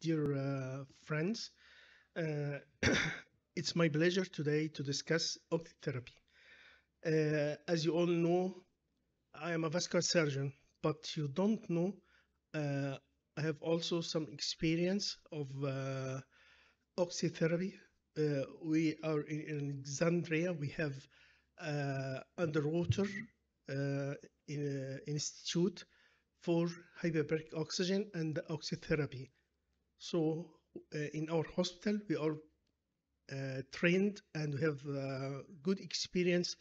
dear friends. Uh, it's my pleasure today to discuss octotherapy. As you all know, I am a vascular surgeon, but you don't know, uh, I have also some experience of oxytherapy. We are in Alexandria. We have underwater institute for hyperbaric oxygen and oxytherapy. So in our hospital, we are trained and we have good experience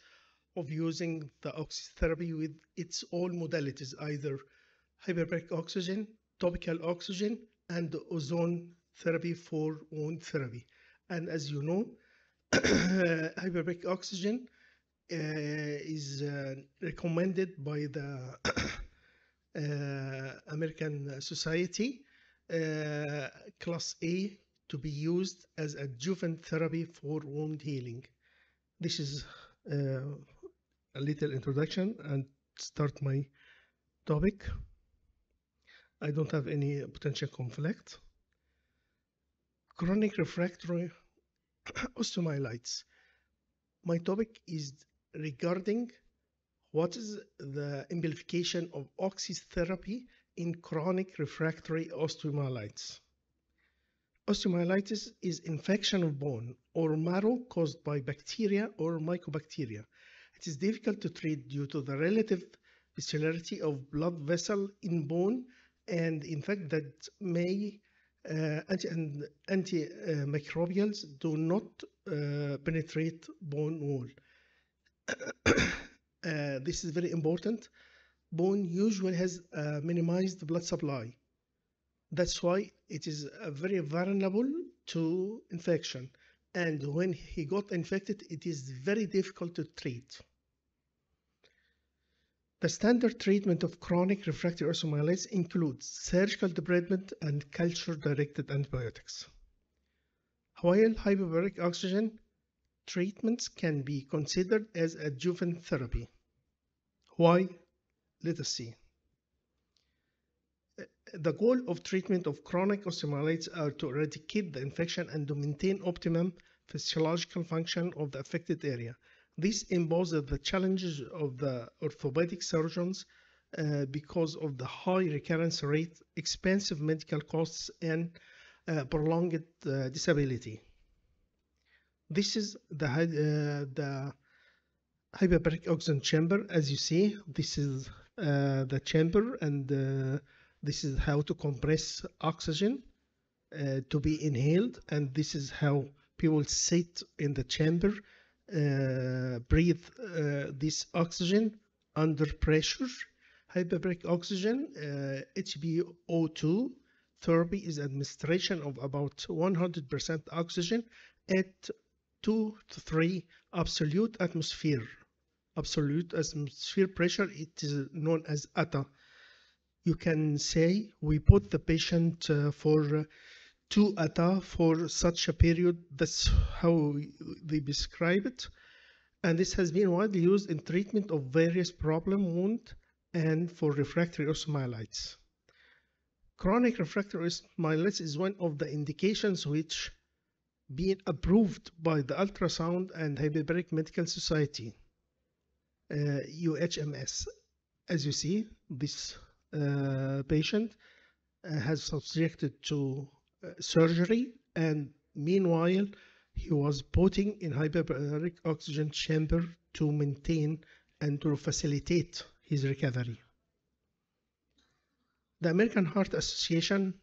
of using the oxytherapy with its all modalities, either hyperbaric oxygen, topical oxygen, and ozone therapy for wound therapy. And as you know, hyperbaric oxygen is recommended by the American Society, Class A, to be used as adjuvant therapy for wound healing. This is a little introduction and start my topic. I don't have any potential conflict. Chronic refractory osteomyelitis. My topic is regarding what is the implication of oxytherapy in chronic refractory osteomyelitis. Osteomyelitis is infection of bone or marrow caused by bacteria or mycobacteria. It is difficult to treat due to the relative viscerality of blood vessel in bone, and in fact that may antimicrobials do not penetrate bone wall. This is very important. Bone usually has a minimized blood supply. That's why it is very vulnerable to infection. And when he got infected, it is very difficult to treat. The standard treatment of chronic refractory osteomyelitis includes surgical debridement and culture-directed antibiotics. While hyperbaric oxygen treatments can be considered as adjuvant therapy. Why? Let us see. The goal of treatment of chronic osteomyelitis are to eradicate the infection and to maintain optimum physiological function of the affected area. This imposes the challenges of the orthopedic surgeons because of the high recurrence rate, expensive medical costs, and prolonged disability. This is the hyperbaric oxygen chamber. As you see, this is the chamber, and this is how to compress oxygen to be inhaled, and this is how people sit in the chamber, breathe this oxygen under pressure. Hyperbaric oxygen, HbO2 therapy, is administration of about 100% oxygen at 2 to 3 absolute atmosphere. Absolute atmosphere pressure, it is known as ATA. You can say we put the patient for 2 ATA for such a period. That's how they describe it. And this has been widely used in treatment of various problem wound and for refractory osteomyelitis. Chronic refractory osteomyelitis is one of the indications which been approved by the Ultrasound and Hyperbaric Medical Society, UHMS. As you see, this patient has subjected to surgery, and meanwhile he was putting in hyperbaric oxygen chamber to maintain and to facilitate his recovery. The American Heart Association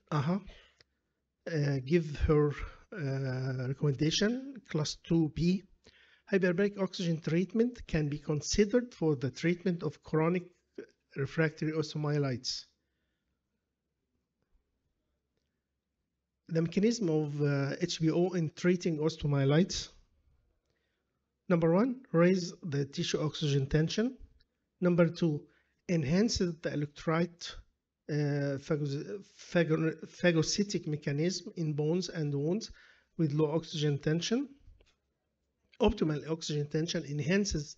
give her recommendation class 2B. Hyperbaric oxygen treatment can be considered for the treatment of chronic refractory osteomyelitis. The mechanism of HBO in treating osteomyelitis. Number 1, raise the tissue oxygen tension. Number 2, enhances the electrolyte phagocytic mechanism in bones and wounds with low oxygen tension. Optimal oxygen tension enhances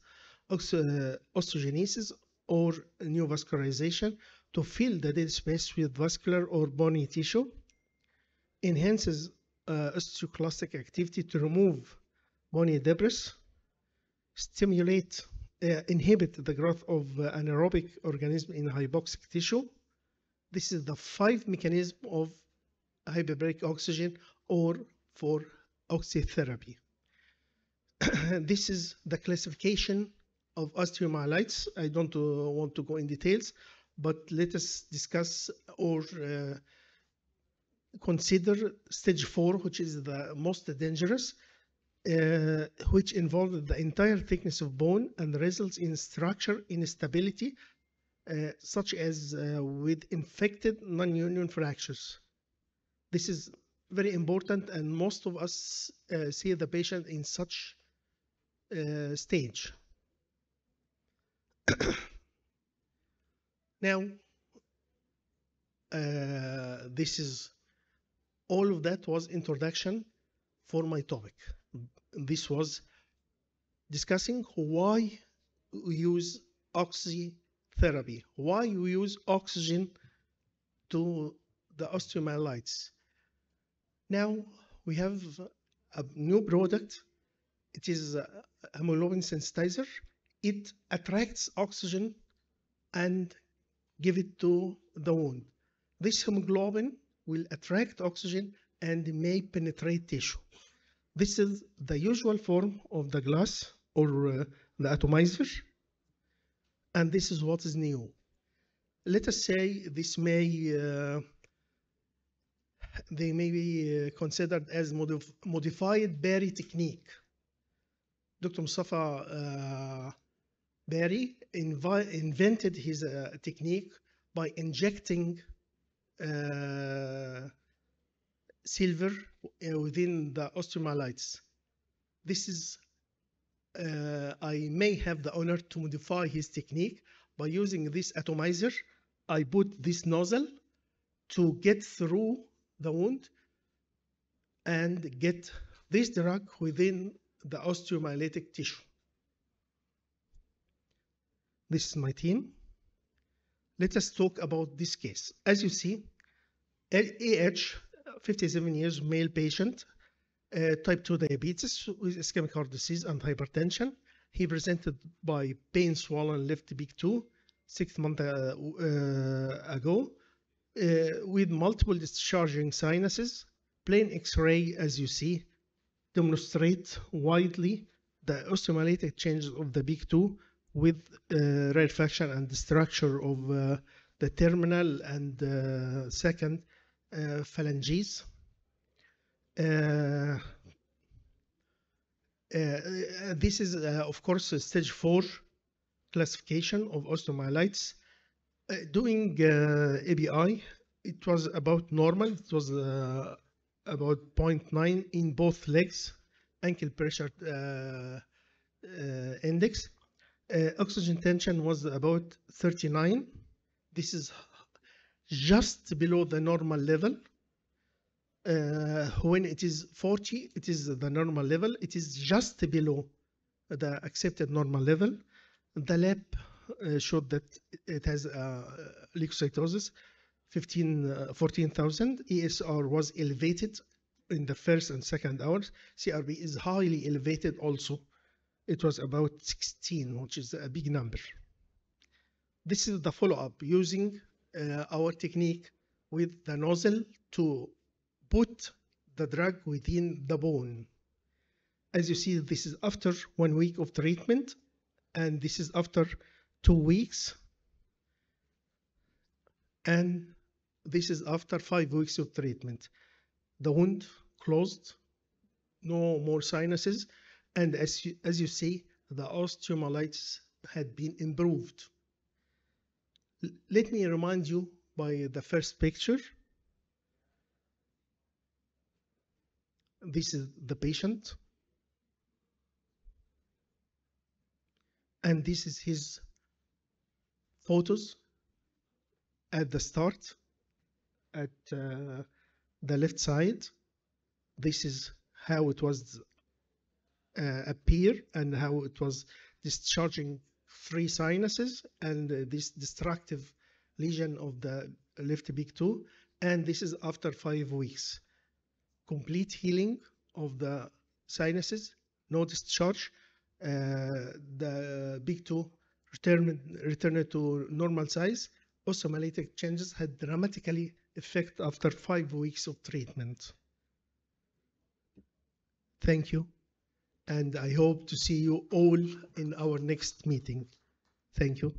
osteogenesis or neovascularization to fill the dead space with vascular or bony tissue. enhances osteoclastic activity to remove bony debris, stimulate, inhibit the growth of anaerobic organism in hypoxic tissue. This is the 5 mechanism of hyperbaric oxygen or for oxytherapy. This is the classification of osteomyelitis. I don't want to go in details, but let us discuss or consider stage 4, which is the most dangerous, which involves the entire thickness of bone and results in structure instability, such as with infected non-union fractures. This is very important, and most of us see the patient in such stage. Now, this is all of that was introduction for my topic. This was discussing why we use oxytherapy, why we use oxygen to the osteomyelitis. Now we have a new product. It is a hemoglobin sensitizer. It attracts oxygen and give it to the wound. This hemoglobin will attract oxygen and may penetrate tissue. This is the usual form of the glass or the atomizer, and this is what is new. Let us say this they may be considered as modified Barry technique. Dr. Mustafa Barry invented his technique by injecting silver within the osteomyelitis. This is, I may have the honor to modify his technique by using this atomizer. I put this nozzle to get through the wound and get this drug within the osteomyelitic tissue. This is my team. Let us talk about this case. As you see, AH, 57 years, male patient, type 2 diabetes with ischemic heart disease and hypertension. He presented by pain swollen left big 2 6 months ago with multiple discharging sinuses. Plain X-ray, as you see, demonstrate widely the osteomyelitic changes of the big 2 with rarefaction and the structure of the terminal and second phalanges. This is, of course, a stage 4 classification of osteomyelitis. Doing ABI, it was about normal. It was about 0.9 in both legs, ankle pressure index. Oxygen tension was about 39. This is just below the normal level. When it is 40, it is the normal level. It is just below the accepted normal level. The lab showed that it has leukocytosis, 14,000. ESR was elevated in the first and second hours. CRP is highly elevated also. It was about 16, which is a big number. This is the follow-up using our technique with the nozzle to put the drug within the bone. As you see, this is after 1 week of treatment, and this is after 2 weeks, and this is after 5 weeks of treatment. The wound closed, no more sinuses, and as you see, the osteomyelitis had been improved. Let me remind you by the first picture. This is the patient, and this is his photos at the start at the left side. This is how it was appear and how it was discharging 3 sinuses and this destructive lesion of the left big 2, and this is after 5 weeks. complete healing of the sinuses, no discharge. The big two returned to normal size. Osteomyelitic changes had dramatically effect after 5 weeks of treatment. Thank you, and I hope to see you all in our next meeting. Thank you.